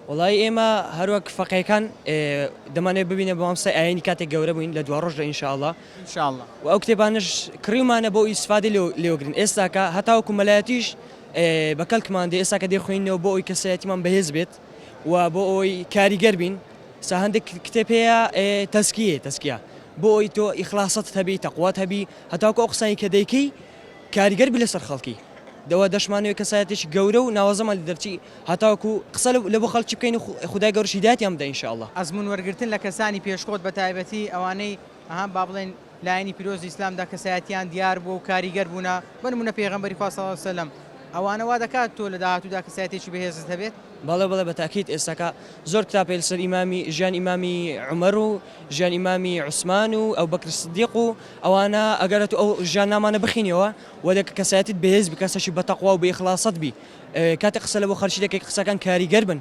وڵی ئێمە هەروەک فەقیەکان دەمانێت ببینە بە مامۆستای ئاینی کاتێک گەورە بووین لە دوا ڕۆژدا ئینشاءڵڵا انشاءالله و ئەو کتێبانش کڕیمانە بۆ ئیسفادە لێوەگرن ئێستاکە هەتاوەکو مەلایەتیش بەکەڵکمان دێ ئێستا کە دێخوێنینەوە بۆ ئەوی کەسایەتیمان بەهێز بێت و بۆ ئەوی کاریگەر بین سا هەندێک کتێب هەیە تەزکیە بۆ ئەوی تۆ ئیخلاست هەبی تەقوات هەبی هەتاوەکو ئەو قسانی کە دەیکەی کاریگەر بی لەسەر خەڵکی دەوە دەشمانەوەی کەسایەتێکی گەورە و ناوەزەمان لە دەرچی هەتاوەکو قسە لە بۆ خەڵکی بکەین و خودای گەورەش هیدایەتیان بدە ئینشاءالله. ئەزمون وەرگرتن لە کەسانی پێشخۆت بە تایبەتی ئەوانەی با بڵێن لایەنی پیرۆزی ئیسلامدا کەسایەتیان دیار بوو و کاریگەر بوونا بە نمونە پێغەمبەری خوا صلی الله علیه و سلم ئەوانە وا دەکات تۆ لە داهاتوودا کەسایەتێکی بەهێزت هەبێت؟ بەڵێ بە تاکید ئێستاکە زۆر کتابێک لەسەر ژیان ئیمامی عومەر و ژیان ئیمامی عوسمان و ئەو بەکر سیدیق و ئەوانە ئەگەرە تو ئەو ژیاننامانە بخینەوە و کەسایەتت بەهێز بی کەسێکی بەتەقوا و بە ئیخلاست بی کاتێک قسە لە بۆ خەڵکی دەکەی قسەکان کاریگەر بن